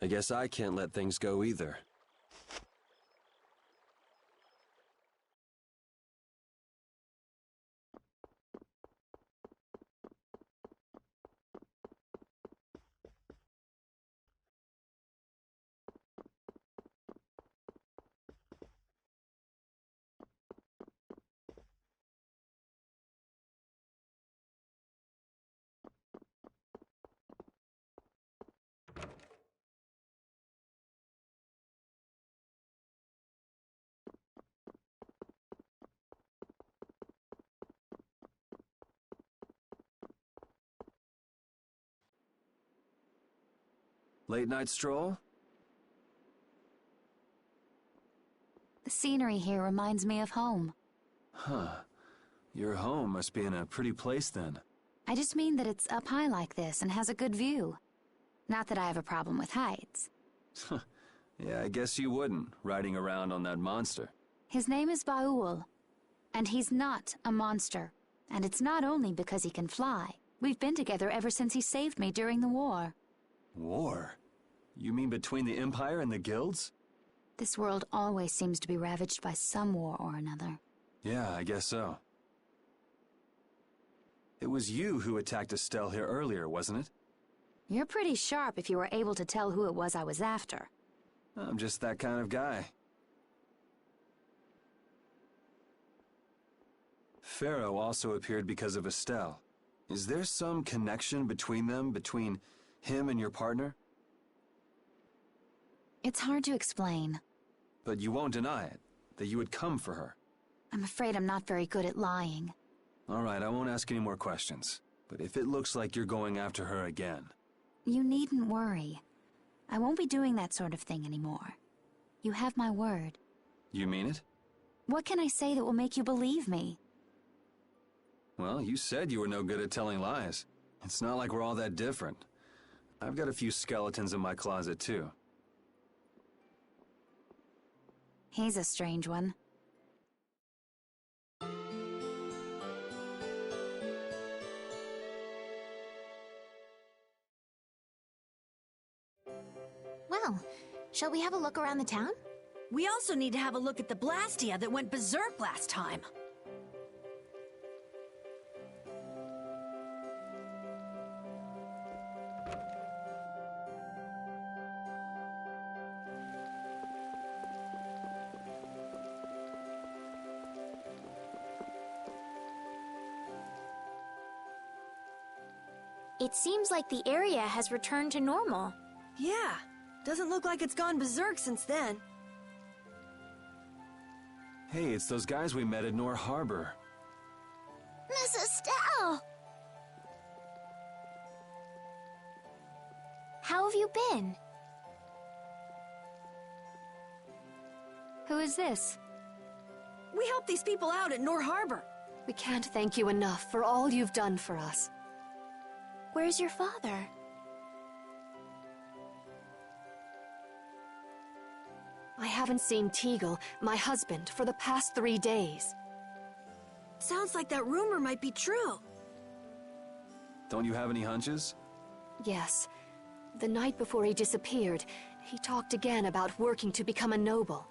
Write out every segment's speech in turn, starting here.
I guess I can't let things go either. Late night stroll? The scenery here reminds me of home. Huh. Your home must be in a pretty place then. I just mean that it's up high like this and has a good view. Not that I have a problem with heights. Yeah, I guess you wouldn't, riding around on that monster. His name is Baul, and he's not a monster. And it's not only because he can fly. We've been together ever since he saved me during the war. War? You mean between the Empire and the guilds? This world always seems to be ravaged by some war or another. Yeah, I guess so. It was you who attacked Estelle here earlier, wasn't it? You're pretty sharp if you were able to tell who it was I was after. I'm just that kind of guy. Pharaoh also appeared because of Estelle. Is there some connection between them, between him and your partner? It's hard to explain. But you won't deny it, that you would come for her. I'm afraid I'm not very good at lying. All right, I won't ask any more questions. But if it looks like you're going after her again... You needn't worry. I won't be doing that sort of thing anymore. You have my word. You mean it? What can I say that will make you believe me? Well, you said you were no good at telling lies. It's not like we're all that different. I've got a few skeletons in my closet, too. He's a strange one. Well, shall we have a look around the town? We also need to have a look at the Blastia that went berserk last time. It seems like the area has returned to normal. Yeah, doesn't look like it's gone berserk since then. Hey, it's those guys we met at Nor Harbor. Miss Estelle! How have you been? Who is this? We helped these people out at Nor Harbor. We can't thank you enough for all you've done for us. Where's your father? I haven't seen Teagle, my husband, for the past 3 days. Sounds like that rumor might be true. Don't you have any hunches? Yes. The night before he disappeared, he talked again about working to become a noble.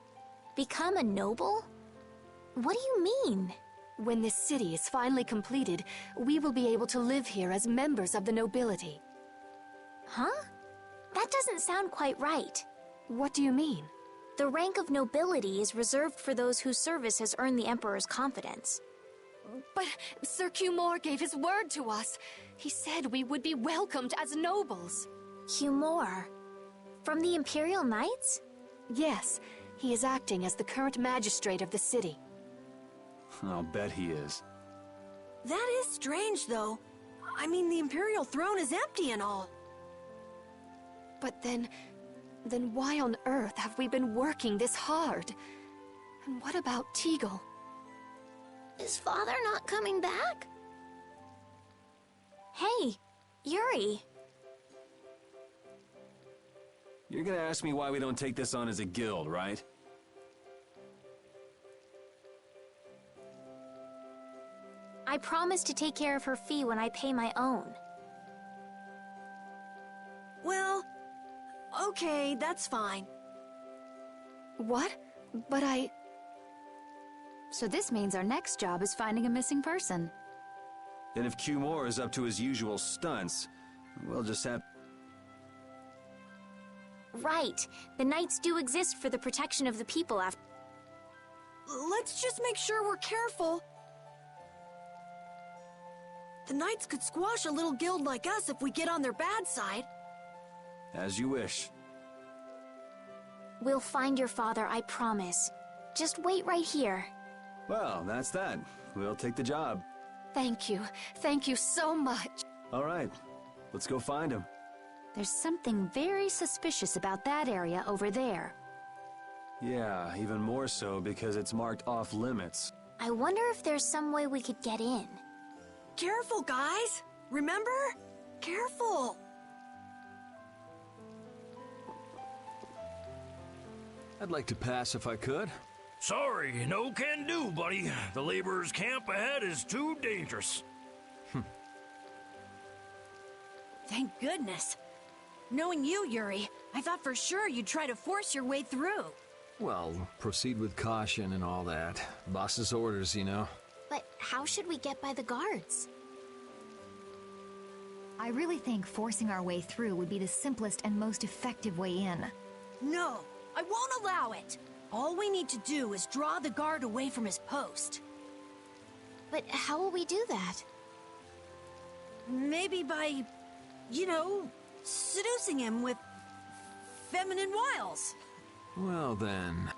Become a noble? What do you mean? When this city is finally completed, we will be able to live here as members of the nobility. Huh? That doesn't sound quite right. What do you mean? The rank of nobility is reserved for those whose service has earned the Emperor's confidence. But Sir Cumore gave his word to us. He said we would be welcomed as nobles. Cumore? From the Imperial Knights? Yes, he is acting as the current magistrate of the city. I'll bet he is. That is strange, though. I mean, the Imperial throne is empty and all. But then why on earth have we been working this hard? And what about Teagle? Is father not coming back? Hey, Yuri. You're gonna ask me why we don't take this on as a guild, right? I promise to take care of her fee when I pay my own. Well, Okay, that's fine. What? But So this means our next job is finding a missing person. And if Q Moore is up to his usual stunts, we'll just have... Right. The Knights do exist for the protection of the people after. Let's just make sure we're careful. The Knights could squash a little guild like us if we get on their bad side. As you wish. We'll find your father, I promise. Just wait right here. Well, that's that. We'll take the job. thank you. Thank you so much. All right, let's go find him. There's something very suspicious about that area over there. Yeah, even more so because it's marked off limits. I wonder if there's some way we could get in. Careful, guys! Remember? Careful! I'd like to pass if I could. Sorry, no can do, buddy. The laborers' camp ahead is too dangerous. Thank goodness. Knowing you, Yuri, I thought for sure you'd try to force your way through. Well, proceed with caution and all that. Boss's orders, you know. But how should we get by the guards? I really think forcing our way through would be the simplest and most effective way in. No, I won't allow it. All we need to do is draw the guard away from his post. But how will we do that? Maybe by, seducing him with feminine wiles. Well then.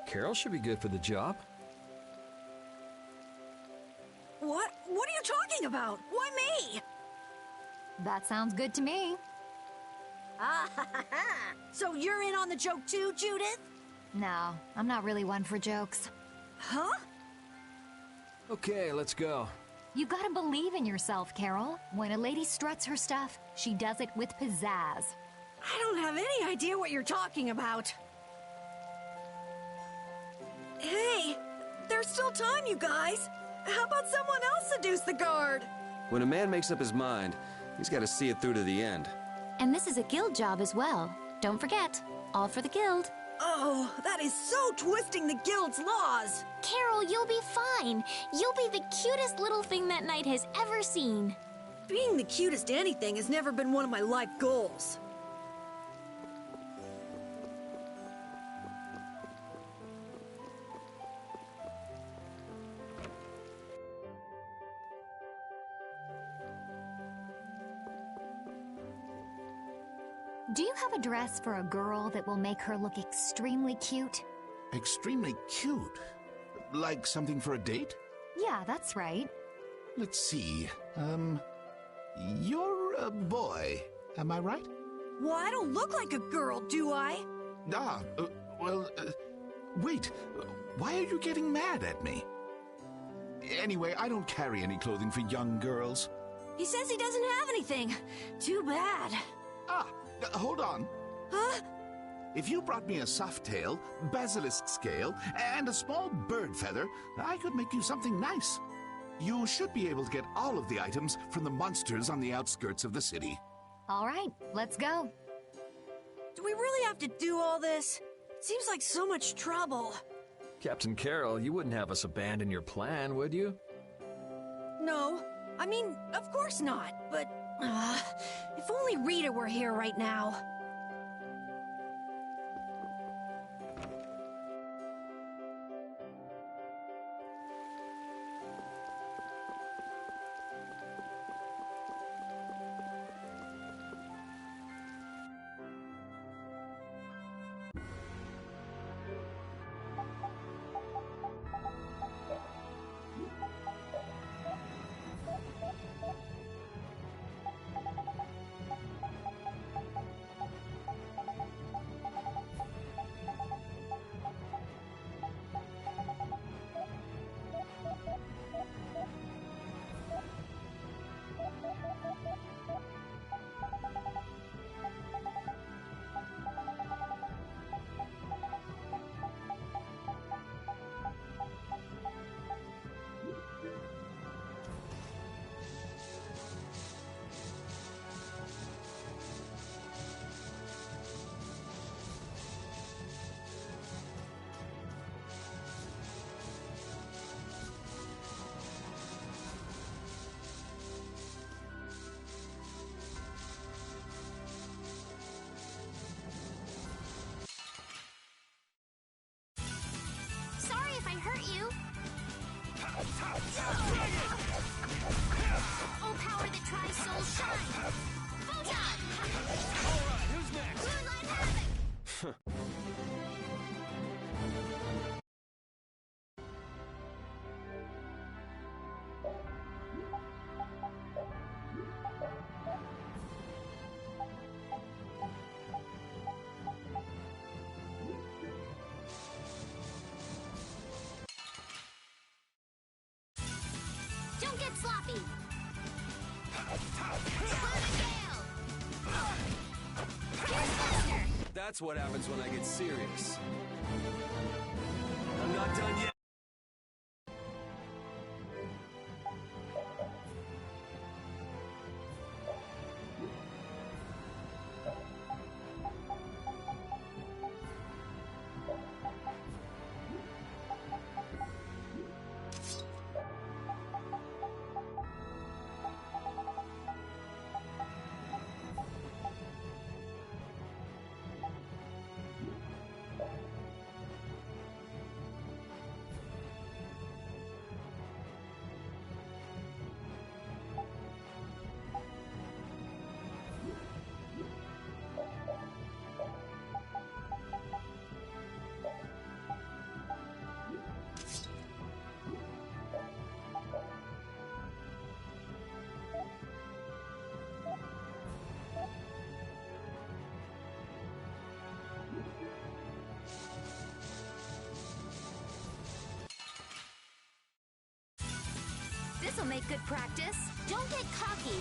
Carol should be good for the job. What? What are you talking about? Why me? That sounds good to me. Ah, ha, ha, ha. So you're in on the joke too, Judith? No, I'm not really one for jokes. Huh? Okay, let's go. You gotta believe in yourself, Carol. When a lady struts her stuff, she does it with pizzazz. I don't have any idea what you're talking about. Hey, there's still time, you guys. How about someone else seduce the guard? When a man makes up his mind, he's got to see it through to the end. And this is a guild job as well. Don't forget, all for the guild. Oh, that is so twisting the guild's laws. Carol, you'll be fine. You'll be the cutest little thing that knight has ever seen. Being the cutest anything has never been one of my life goals. Do you have a dress for a girl that will make her look extremely cute? Extremely cute? Like something for a date? Yeah, that's right. Let's see. You're a boy, am I right? Well, I don't look like a girl, do I? Wait. Why are you getting mad at me? Anyway, I don't carry any clothing for young girls. He says he doesn't have anything. Too bad. Hold on. Huh? If you brought me a softail, basilisk scale, and a small bird feather, I could make you something nice. You should be able to get all of the items from the monsters on the outskirts of the city. All right, let's go. Do we really have to do all this? It seems like so much trouble. Captain Carol, you wouldn't have us abandon your plan, would you? No. I mean, of course not, but... if only Rita were here right now. Oh, power that tries soul shine! Photon! Alright, who's next? Moonlight Havoc! Don't get sloppy! That's what happens when I get serious. I'm not done yet. This'll make good practice. Don't get cocky!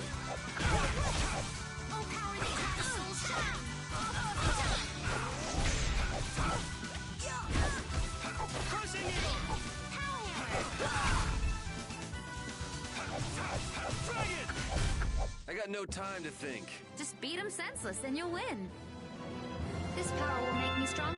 Oh, power that tries soul shine! Crushing needle! Power hammer! Dragon! I got no time to think. Just beat him senseless and you'll win. This power will make me strong.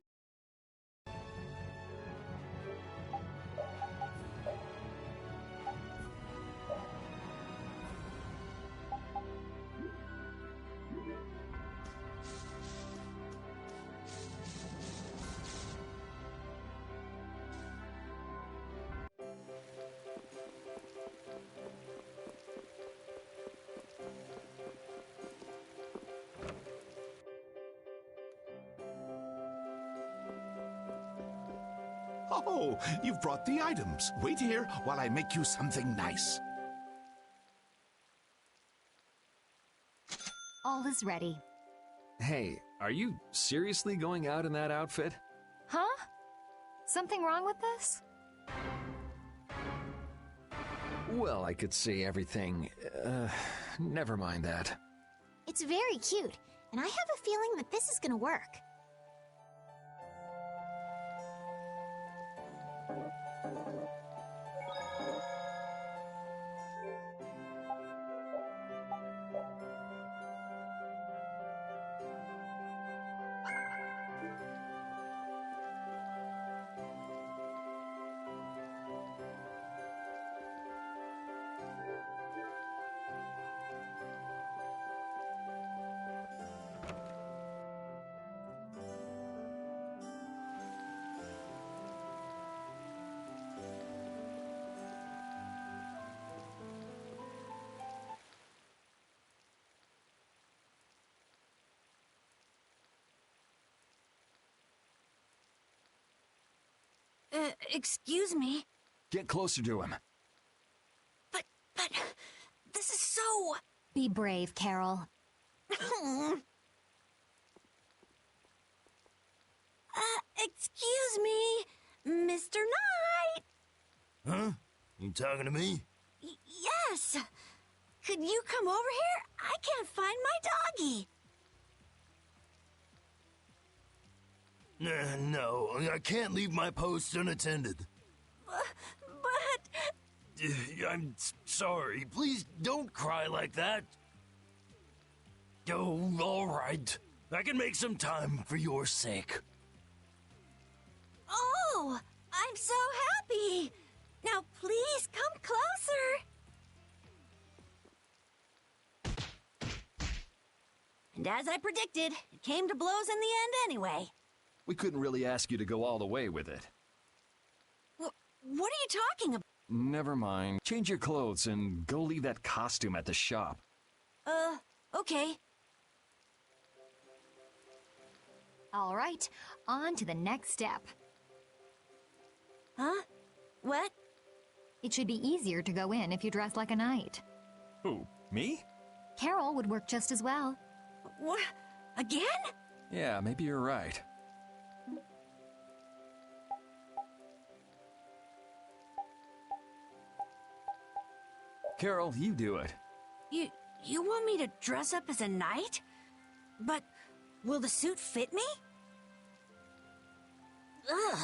Oh, you've brought the items. Wait here while I make you something nice. All is ready. Hey, are you seriously going out in that outfit? Huh? Something wrong with this? Well, I could see everything. Never mind that. It's very cute, and I have a feeling that this is gonna work. Excuse me, Get closer to him. but this is so... Be brave, Carol. Excuse me, Mr. Knight. Huh? You talking to me? Yes. Could you come over here? I can't find my doggy. No, I can't leave my post unattended. But... I'm sorry. Please don't cry like that. Oh, all right. I can make some time for your sake. Oh, I'm so happy. Now please come closer. And as I predicted, it came to blows in the end anyway. We couldn't really ask you to go all the way with it. What are you talking about? never mind. Change your clothes and go leave that costume at the shop. Okay. All right, on to the next step. Huh? What? It should be easier to go in if you dress like a knight. Who, me? Carol would work just as well. What? Again? Yeah, maybe you're right. Carol, you do it. You want me to dress up as a knight? But will the suit fit me? Ugh,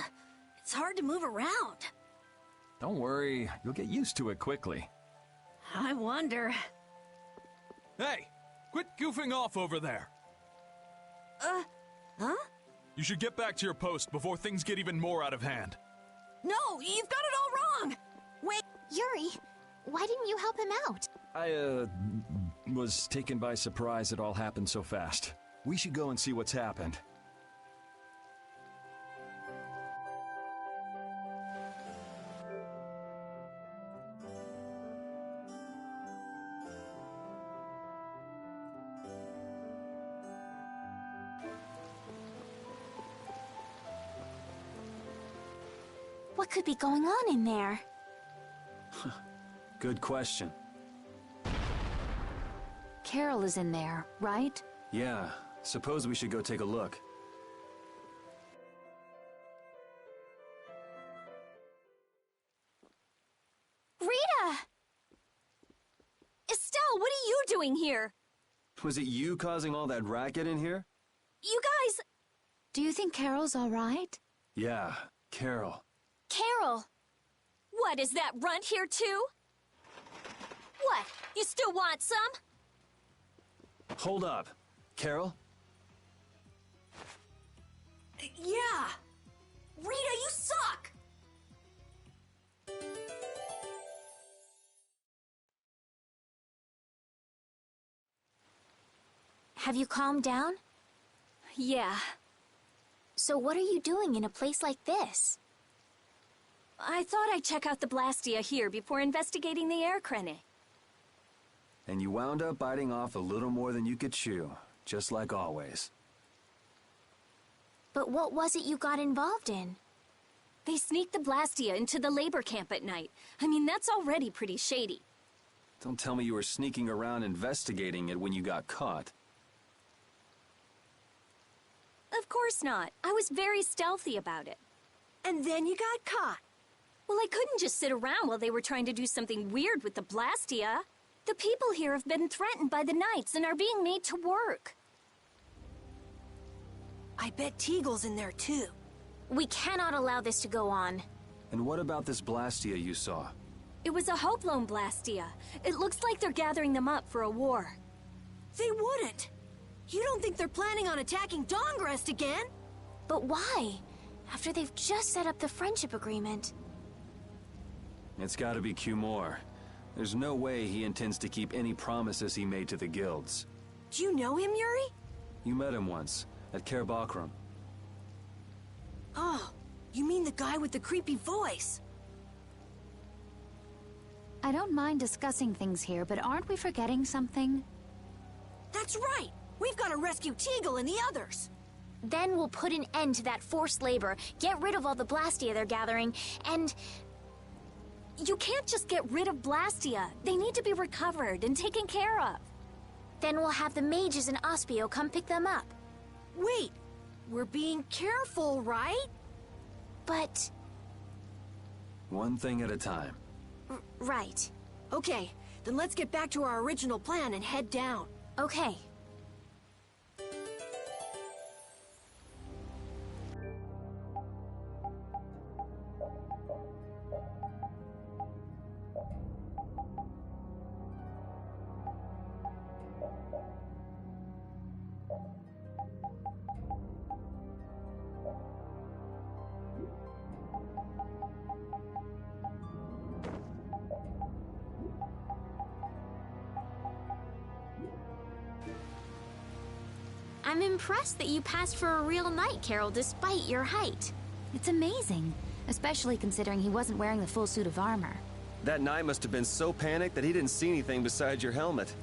it's hard to move around. Don't worry, you'll get used to it quickly. I wonder. Hey, quit goofing off over there. Huh? You should get back to your post before things get even more out of hand. No, you've got it all wrong! Wait, Yuri, why didn't you help him out? I, was taken by surprise it all happened so fast. We should go and see what's happened. What could be going on in there? Good question. Carol is in there, right? Yeah, suppose we should go take a look. Rita! Estelle, what are you doing here? Was it you causing all that racket in here? You guys... Do you think Carol's all right? Yeah, Carol. Carol! What, is that runt here too? What, you still want some? Hold up. Carol? Yeah! Rita, you suck! Have you calmed down? Yeah. So what are you doing in a place like this? I thought I'd check out the Blastia here before investigating the air crenny. And you wound up biting off a little more than you could chew, just like always. But what was it you got involved in? They sneaked the Blastia into the labor camp at night. I mean, that's already pretty shady. Don't tell me you were sneaking around investigating it when you got caught. Of course not. I was very stealthy about it. And then you got caught. Well, I couldn't just sit around while they were trying to do something weird with the Blastia. The people here have been threatened by the Knights and are being made to work. I bet Teagle's in there too. We cannot allow this to go on. And what about this Blastia you saw? It was a Hope Loan Blastia. It looks like they're gathering them up for a war. They wouldn't. You don't think they're planning on attacking Dongrest again? But why? After they've just set up the friendship agreement. It's gotta be Q-More. There's no way he intends to keep any promises he made to the guilds. Do you know him, Yuri? You met him once, at Caer Bakram. Oh, you mean the guy with the creepy voice? I don't mind discussing things here, but aren't we forgetting something? That's right! We've got to rescue Teagle and the others! Then we'll put an end to that forced labor, get rid of all the Blastia they're gathering, and... You can't just get rid of Blastia. They need to be recovered and taken care of. Then we'll have the mages and Ospio come pick them up. Wait, we're being careful, right? But... One thing at a time. Right. Okay, then let's get back to our original plan and head down. Okay. I'm impressed that you passed for a real knight, Carol, despite your height. It's amazing, especially considering he wasn't wearing the full suit of armor. That knight must have been so panicked that he didn't see anything besides your helmet.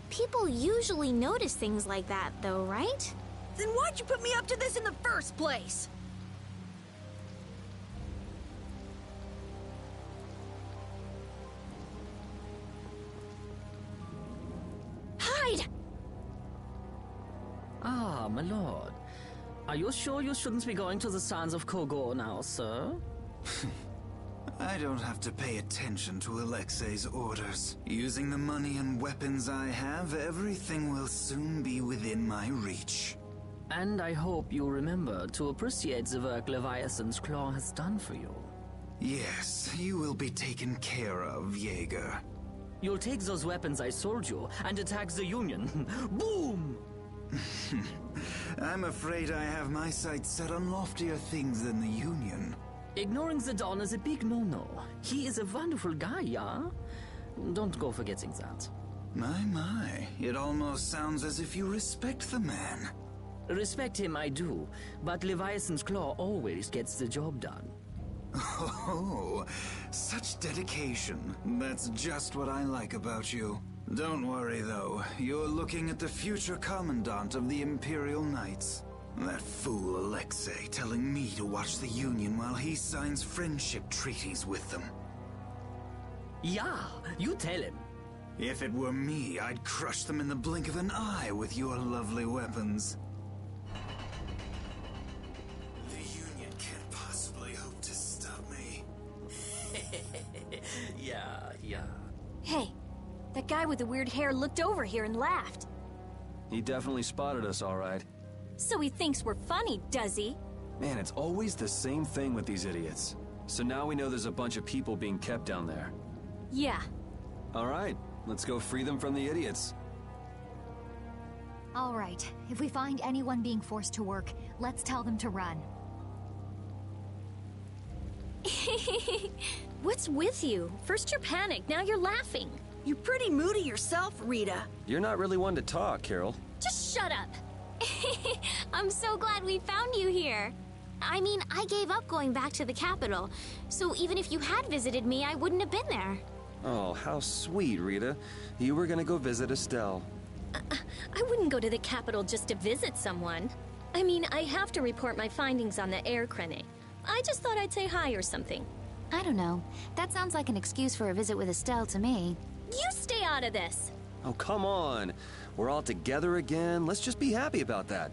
People usually notice things like that, though, right? Then why'd you put me up to this in the first place? Hide! Ah, my lord. Are you sure you shouldn't be going to the Sands of Kogor now, sir? I don't have to pay attention to Alexei's orders. Using the money and weapons I have, everything will soon be within my reach. And I hope you remember to appreciate the work Leviathan's Claw has done for you. Yes, you will be taken care of, Jaeger. You'll take those weapons I sold you and attack the Union. Boom! I'm afraid I have my sights set on loftier things than the Union. Ignoring the Don is a big no-no. He is a wonderful guy, yeah? Don't go forgetting that. My, it almost sounds as if you respect the man. Respect him I do, but Leviathan's Claw always gets the job done. Oh, such dedication. That's just what I like about you. Don't worry, though. You're looking at the future Commandant of the Imperial Knights. That fool Alexei telling me to watch the Union while he signs friendship treaties with them. Yeah, you tell him. If it were me, I'd crush them in the blink of an eye with your lovely weapons. The Union can't possibly hope to stop me. Yeah. Hey, that guy with the weird hair looked over here and laughed. He definitely spotted us, all right. So he thinks we're funny, does he? Man, it's always the same thing with these idiots. So now we know there's a bunch of people being kept down there. Yeah. All right, let's go free them from the idiots. All right, if we find anyone being forced to work, let's tell them to run. What's with you? First you're panicked, now you're laughing. You're pretty moody yourself, Rita. You're not really one to talk, Carol. Just shut up. I'm so glad we found you here. I mean, I gave up going back to the capital, so even if you had visited me, I wouldn't have been there. Oh, how sweet, Rita. You were gonna go visit Estelle. I wouldn't go to the capital just to visit someone. I mean, I have to report my findings on the air crane. I just thought I'd say hi or something. I don't know. That sounds like an excuse for a visit with Estelle to me. You stay out of this. Oh, come on. We're all together again. Let's just be happy about that.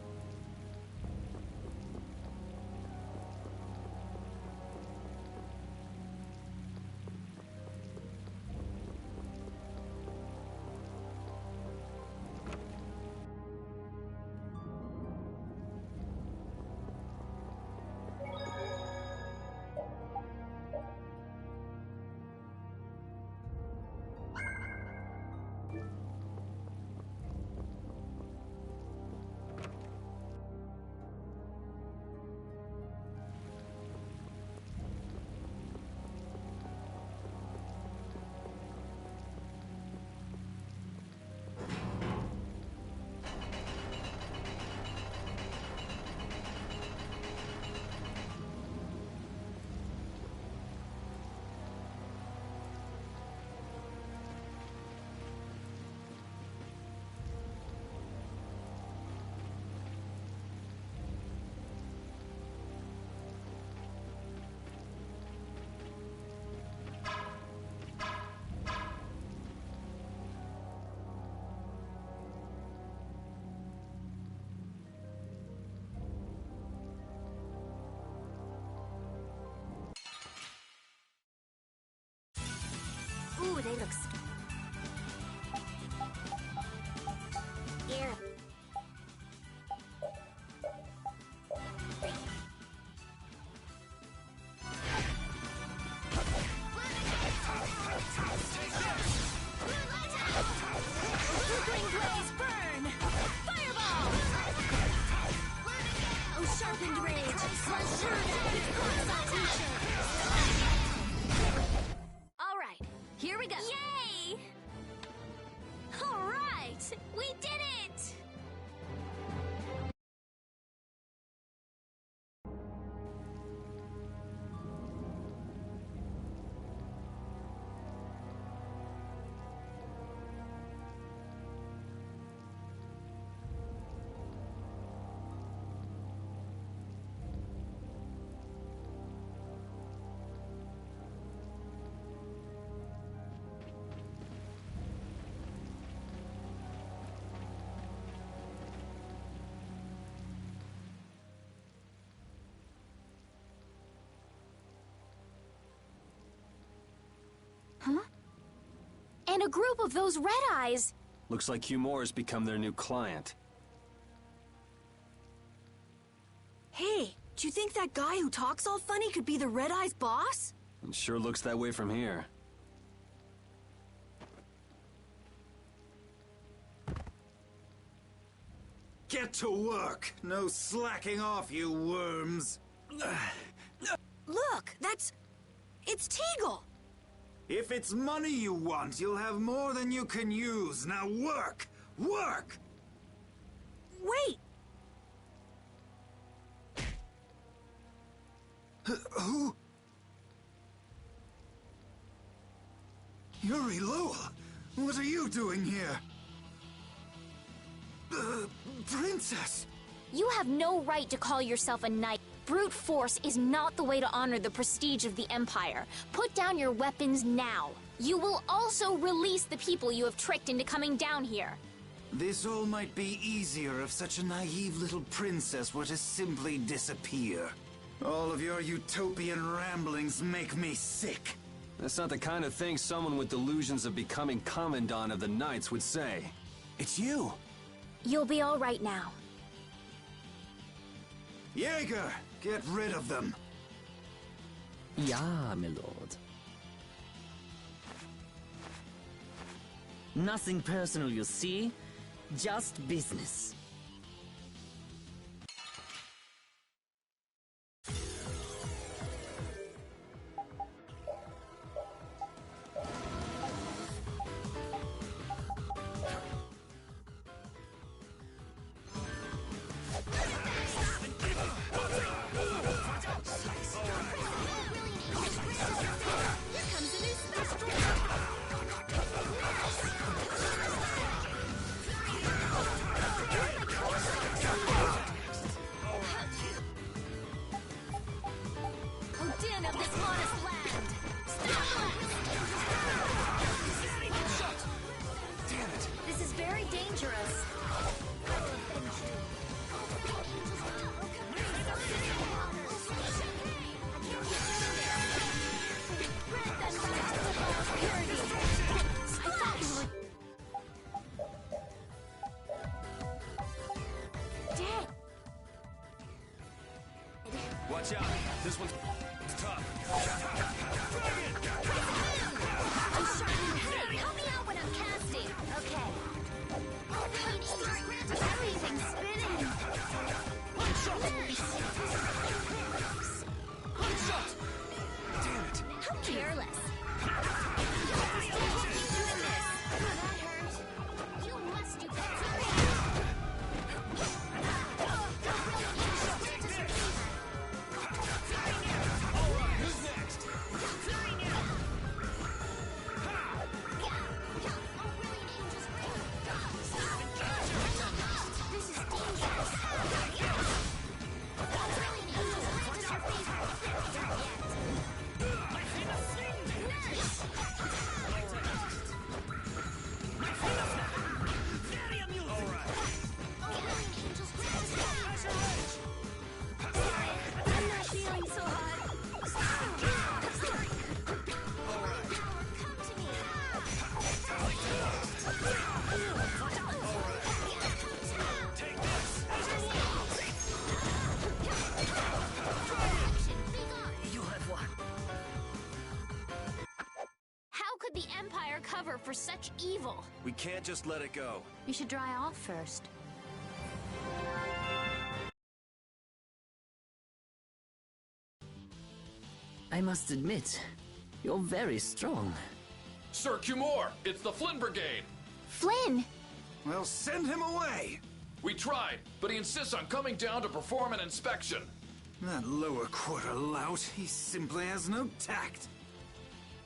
Ooh, they look Here. Flickering blaze, burn! Fireball! Oh, sharpened rage! All right, here we go. Yay! All right, we did it! And a group of those Red Eyes. Looks like Humore's become their new client. Hey, do you think that guy who talks all funny could be the Red Eye's boss? It sure looks that way from here. Get to work! No slacking off, you worms! Look, it's Teagle! If it's money you want, you'll have more than you can use. Now work! Work! Wait! Who? Yuri Lowell! What are you doing here? Princess! You have no right to call yourself a knight. Brute force is not the way to honor the prestige of the Empire. Put down your weapons now. You will also release the people you have tricked into coming down here. This all might be easier if such a naive little princess were to simply disappear. All of your utopian ramblings make me sick. That's not the kind of thing someone with delusions of becoming Commandant of the Knights would say. It's you. You'll be all right now. Jaeger, get rid of them. Ja, my lord. Nothing personal, you see? Just business. Watch out. This one's tough. Hey, help me out when I'm casting. Okay. Everything's spinning. Damn it. How careless. You must do the Empire cover for such evil? We can't just let it go. You should dry off first. I must admit, you're very strong. Sir Cumore, it's the Flynn Brigade. Flynn! Well, send him away! We tried, but he insists on coming down to perform an inspection. That lower quarter lout, he simply has no tact.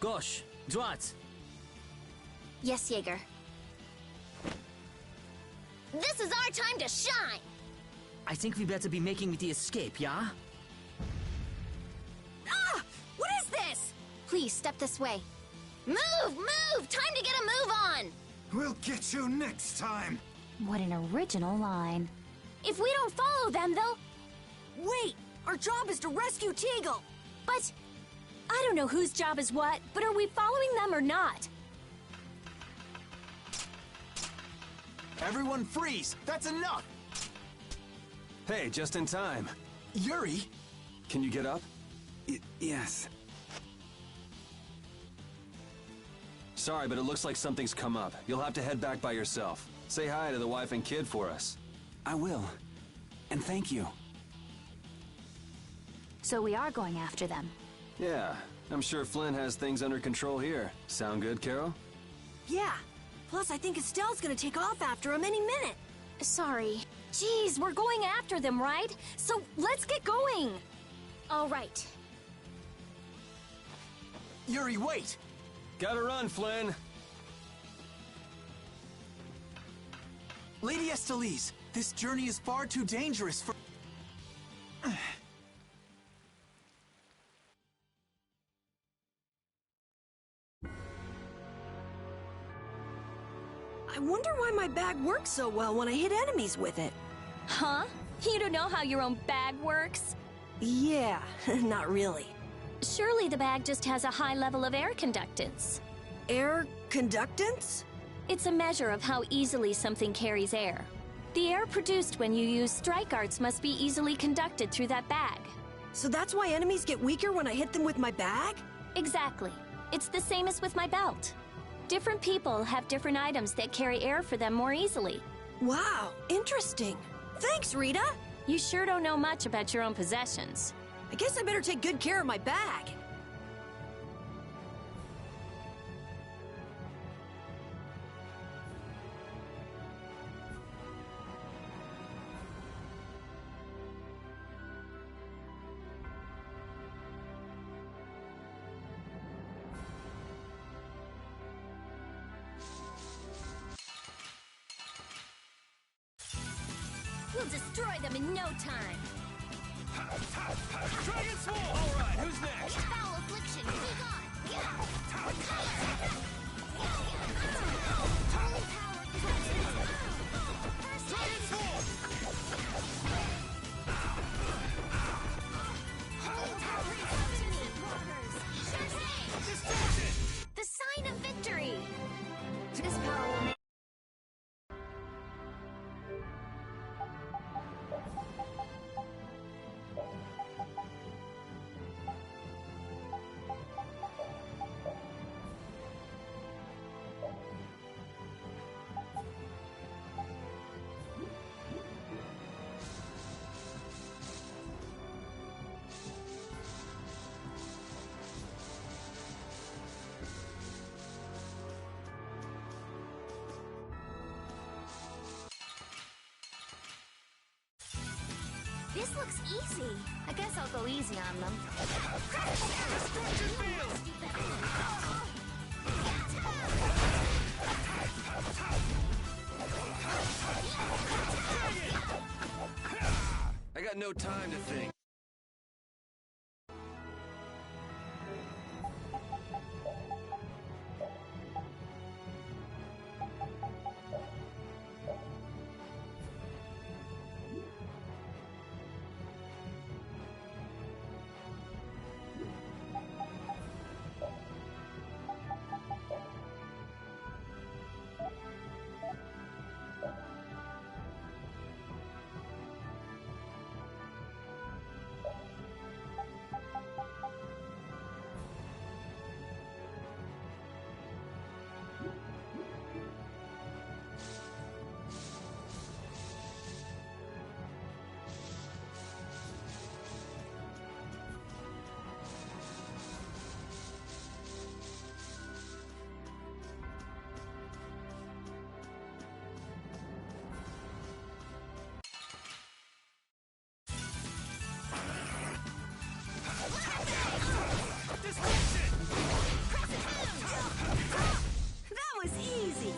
Gosh, droite. Yes, Jaeger. This is our time to shine! I think we better be making the escape, yeah? Ah! What is this? Please, step this way. Move! Move! Time to get a move on! We'll get you next time! What an original line. If we don't follow them, they'll... Wait! Our job is to rescue Teagle! But... I don't know whose job is what, but are we following them or not? Everyone freeze! That's enough! Hey, just in time. Yuri? Can you get up? Yes. Sorry, but it looks like something's come up. You'll have to head back by yourself. Say hi to the wife and kid for us. I will. And thank you. So we are going after them. Yeah, I'm sure Flynn has things under control here. Sound good, Carol? Yeah. Plus, I think Estelle's gonna take off after him any minute. Sorry. Jeez, we're going after them, right? So let's get going. All right. Yuri, wait! Gotta run, Flynn! Lady Estellise, this journey is far too dangerous for... I wonder why my bag works so well when I hit enemies with it. Huh? You don't know how your own bag works? Yeah, not really. Surely the bag just has a high level of air conductance. Air conductance? It's a measure of how easily something carries air. The air produced when you use strike arts must be easily conducted through that bag. So that's why enemies get weaker when I hit them with my bag? Exactly. It's the same as with my belt. Different people have different items that carry air for them more easily. Wow, interesting. Thanks, Rita! You sure don't know much about your own possessions. I guess I better take good care of my bag. We'll destroy them in no time. Dragon Sword! All right, who's next? Foul affliction, be gone! Holy power Dragon Sword! Distortion! The sign of victory! This power will make... This looks easy. I guess I'll go easy on them. Destruction field! I got no time to think. That was easy!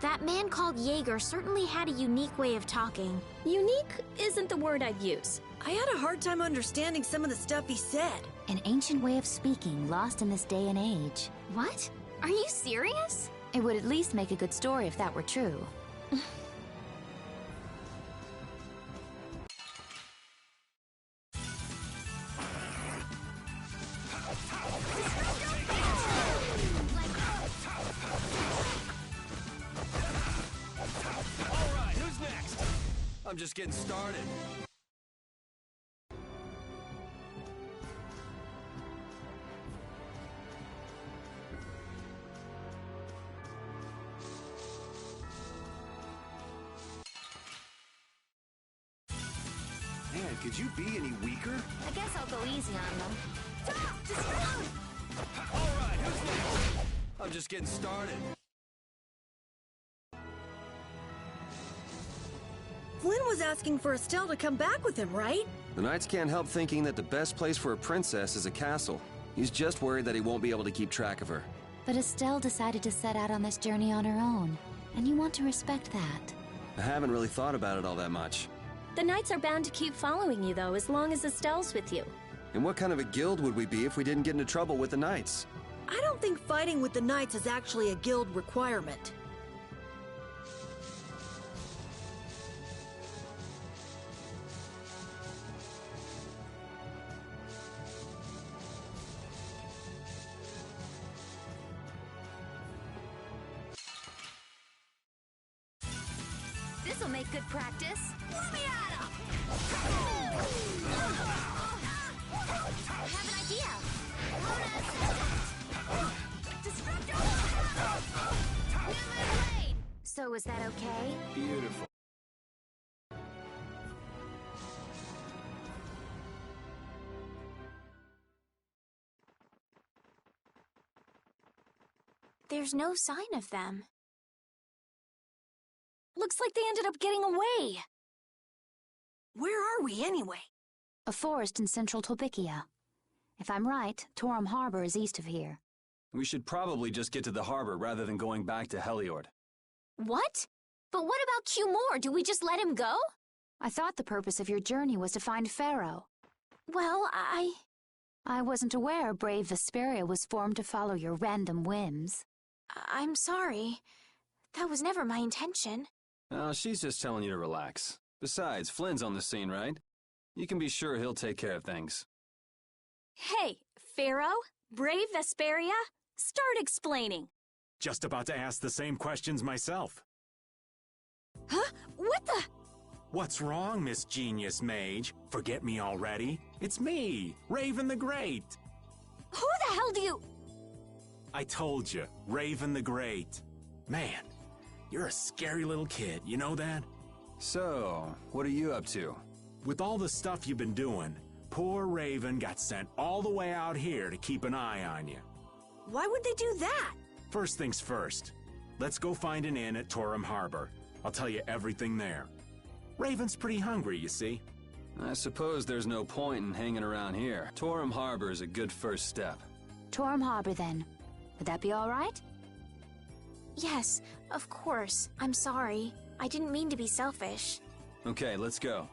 That man called Jaeger certainly had a unique way of talking. Unique isn't the word I'd use. I had a hard time understanding some of the stuff he said. An ancient way of speaking lost in this day and age. What? Are you serious? It would at least make a good story if that were true. I'm just getting started. Man, could you be any weaker? I guess I'll go easy on them. All right, who's next? I'm just getting started. Flynn was asking for Estelle to come back with him, right? The Knights can't help thinking that the best place for a princess is a castle. He's just worried that he won't be able to keep track of her. But Estelle decided to set out on this journey on her own, and you want to respect that. I haven't really thought about it all that much. The Knights are bound to keep following you, though, as long as Estelle's with you. And what kind of a guild would we be if we didn't get into trouble with the Knights? I don't think fighting with the Knights is actually a guild requirement. This'll make good practice. Let me at him! I have an idea. So is that okay? Beautiful. There's no sign of them. Looks like they ended up getting away. Where are we, anyway? A forest in central Tolbikia. If I'm right, Torum Harbor is east of here. We should probably just get to the harbor rather than going back to Heliord. What? But what about Q-Moore? Do we just let him go? I thought the purpose of your journey was to find Pharaoh. Well, I wasn't aware brave Vesperia was formed to follow your random whims. I'm sorry. That was never my intention. Oh, she's just telling you to relax. Besides, Flynn's on the scene, right? You can be sure he'll take care of things. Hey, Pharaoh? Brave Vesperia? Start explaining. Just about to ask the same questions myself. Huh? What the? What's wrong, Miss Genius Mage? Forget me already? It's me, Raven the Great. Who the hell do you... I told you, Raven the Great. Man, you're a scary little kid, you know that? So, what are you up to? With all the stuff you've been doing, poor Raven got sent all the way out here to keep an eye on you. Why would they do that? First things first. Let's go find an inn at Torum Harbor. I'll tell you everything there. Raven's pretty hungry, you see. I suppose there's no point in hanging around here. Torum Harbor is a good first step. Torum Harbor, then. Would that be all right? Yes, of course. I'm sorry. I didn't mean to be selfish. Okay, let's go.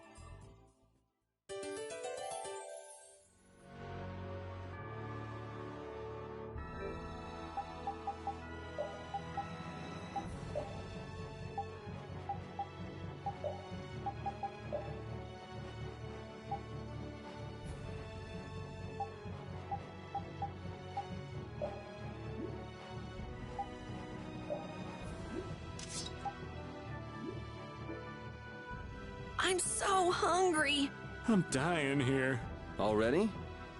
I'm so hungry. I'm dying here. Already?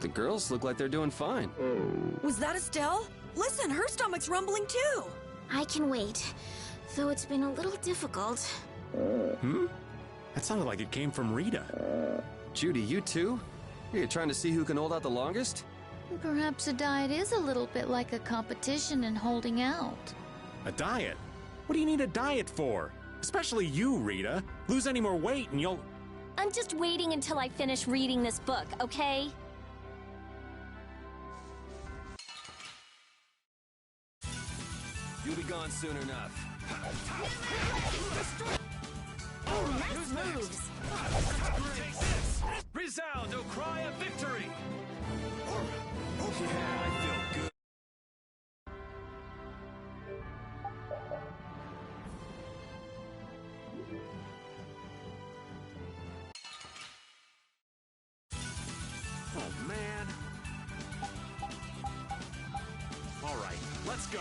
The girls look like they're doing fine. Was that Estelle? Listen, her stomach's rumbling too. I can wait, though it's been a little difficult. Hmm? That sounded like it came from Rita. Judy, you too? Are you trying to see who can hold out the longest? Perhaps a diet is a little bit like a competition in holding out. A diet? What do you need a diet for? Especially you, Rita. Lose any more weight and you'll... I'm just waiting until I finish reading this book, okay? You'll be gone soon enough. Oh, nice moves! Take this! Resound, O cry of victory! Yeah, I feel good. Oh, man. All right, let's go.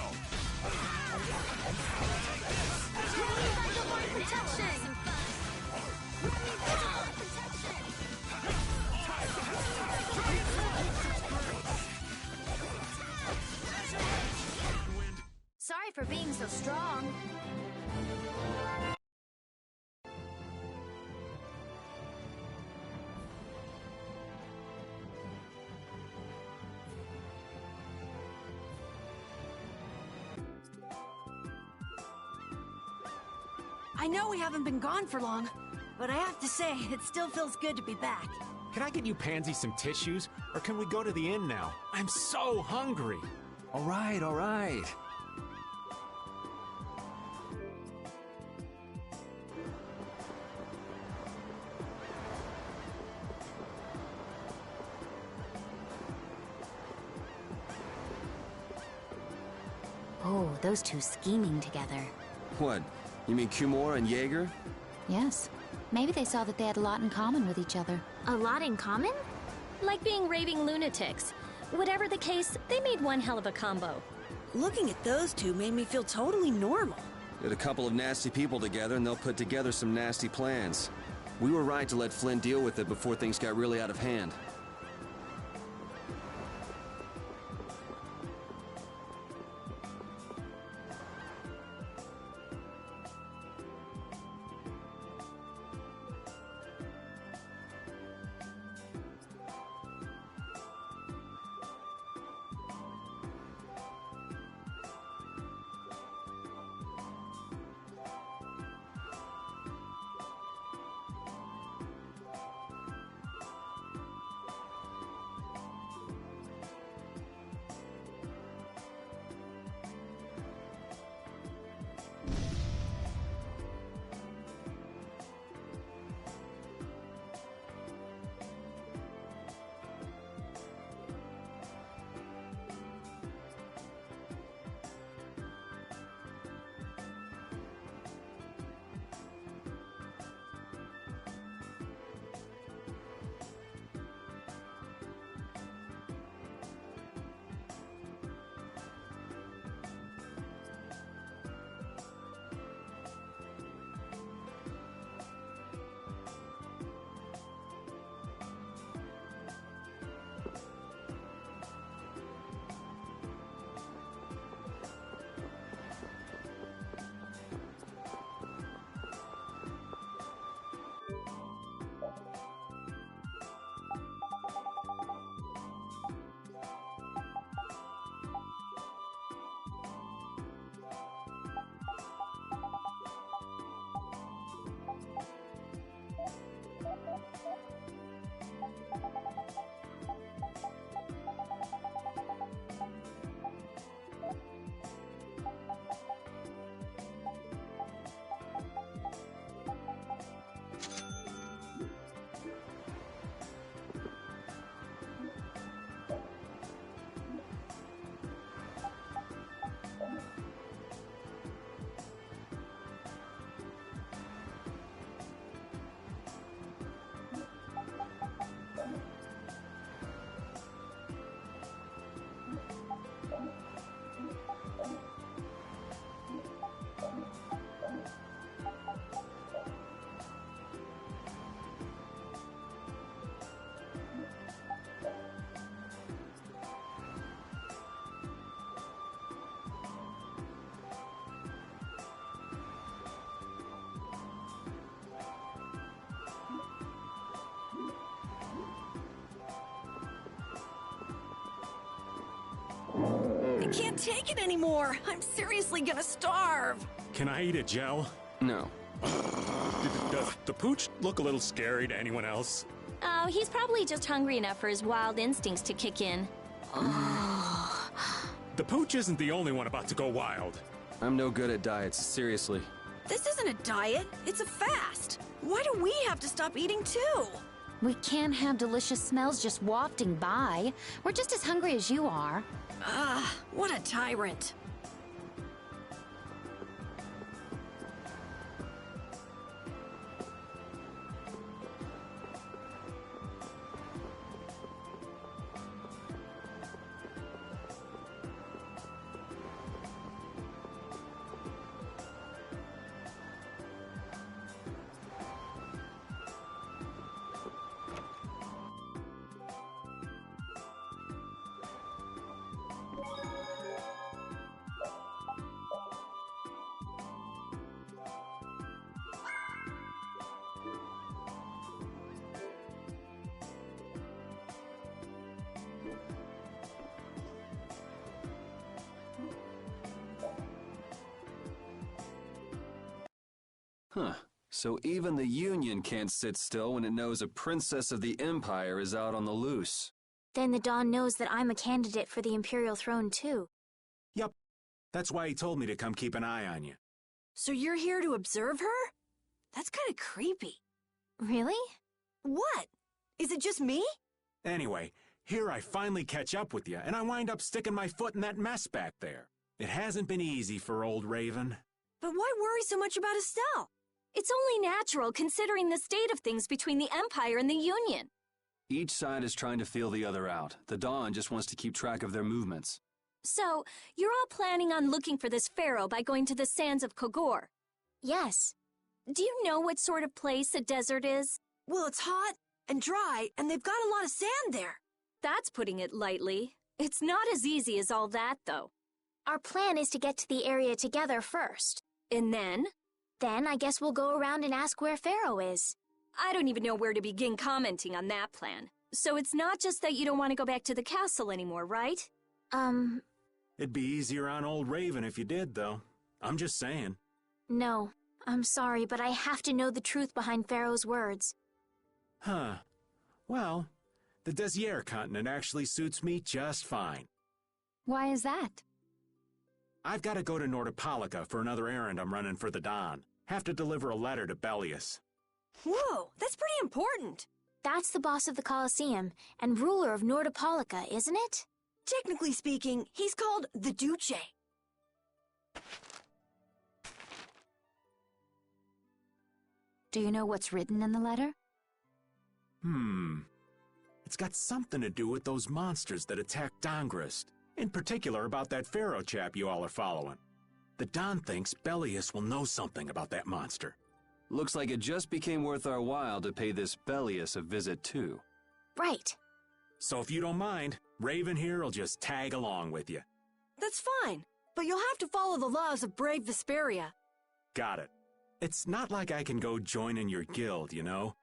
strong. I know we haven't been gone for long, but I have to say, it still feels good to be back. Can I get you Pansy some tissues? Or can we go to the inn now? I'm so hungry. All right, all right. Oh, those two scheming together. What? You mean Kumor and Jaeger? Yes. Maybe they saw that they had a lot in common with each other. A lot in common? Like being raving lunatics. Whatever the case, they made one hell of a combo. Looking at those two made me feel totally normal. Get a couple of nasty people together and they'll put together some nasty plans. We were right to let Flynn deal with it before things got really out of hand. I can't take it anymore. I'm seriously gonna starve. Can I eat a gel? No. Does the pooch look a little scary to anyone else? Oh, he's probably just hungry enough for his wild instincts to kick in. The pooch isn't the only one about to go wild. I'm no good at diets, seriously. This isn't a diet, it's a fast. Why do we have to stop eating too? We can't have delicious smells just wafting by. We're just as hungry as you are. Ah, what a tyrant. Huh. So even the Union can't sit still when it knows a princess of the Empire is out on the loose. Then the Dawn knows that I'm a candidate for the Imperial throne, too. Yup. That's why he told me to come keep an eye on you. So you're here to observe her? That's kind of creepy. Really? What? Is it just me? Anyway, here I finally catch up with you, and I wind up sticking my foot in that mess back there. It hasn't been easy for old Raven. But why worry so much about Estelle? It's only natural considering the state of things between the Empire and the Union. Each side is trying to feel the other out. The Dawn just wants to keep track of their movements. So, you're all planning on looking for this pharaoh by going to the sands of Kogor? Yes. Do you know what sort of place a desert is? Well, it's hot and dry, and they've got a lot of sand there. That's putting it lightly. It's not as easy as all that, though. Our plan is to get to the area together first. And then? Then I guess we'll go around and ask where Pharaoh is. I don't even know where to begin commenting on that plan. So it's not just that you don't want to go back to the castle anymore, right? It'd be easier on old Raven if you did, though. I'm just saying. No, I'm sorry, but I have to know the truth behind Pharaoh's words. Huh. Well, the Desier continent actually suits me just fine. Why is that? I've got to go to Nordopolica for another errand I'm running for the Don. Have to deliver a letter to Bellius. Whoa, that's pretty important. That's the boss of the Colosseum and ruler of Nordopolica, isn't it? Technically speaking, he's called the Duce. Do you know what's written in the letter? It's got something to do with those monsters that attacked Dongrist. In particular about that pharaoh chap you all are following. The Don thinks Bellius will know something about that monster. Looks like it just became worth our while to pay this Bellius a visit too. Right. So if you don't mind, Raven here will just tag along with you. That's fine, but you'll have to follow the laws of brave Vesperia. Got it. It's not like I can go join in your guild, you know?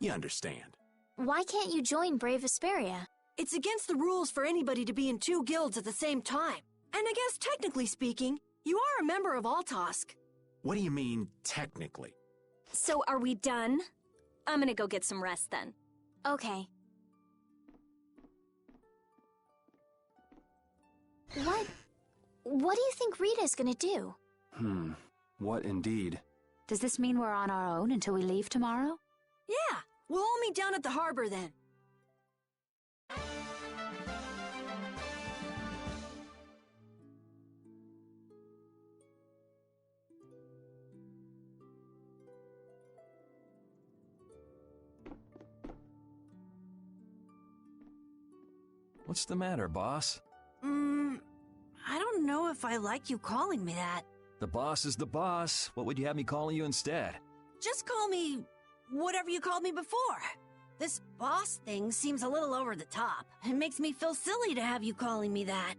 You understand. Why can't you join Brave Vesperia? It's against the rules for anybody to be in two guilds at the same time. And I guess technically speaking, you are a member of Altosk. What do you mean, technically? So are we done? I'm gonna go get some rest then. Okay. What do you think Rita's gonna do? What indeed? Does this mean we're on our own until we leave tomorrow? Yeah, we'll all meet down at the harbor then. What's the matter, boss? I don't know if I like you calling me that. The boss is the boss. What would you have me calling you instead? Just call me whatever you called me before. This boss thing seems a little over the top. It makes me feel silly to have you calling me that.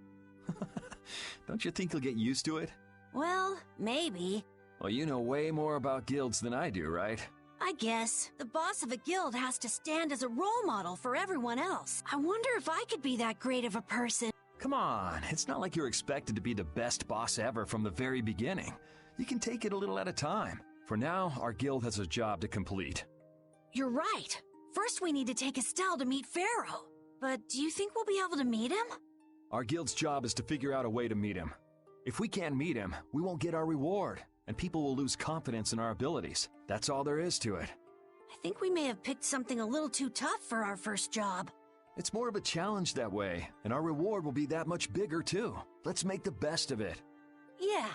Don't you think you'll get used to it? Well, maybe. Well, you know way more about guilds than I do, right? I guess. The boss of a guild has to stand as a role model for everyone else. I wonder if I could be that great of a person. Come on, it's not like you're expected to be the best boss ever from the very beginning. You can take it a little at a time. For now, our guild has a job to complete. You're right. First we need to take Estelle to meet Pharaoh. But do you think we'll be able to meet him? Our guild's job is to figure out a way to meet him. If we can't meet him, we won't get our reward, and people will lose confidence in our abilities. That's all there is to it. I think we may have picked something a little too tough for our first job. It's more of a challenge that way, and our reward will be that much bigger too. Let's make the best of it. Yeah,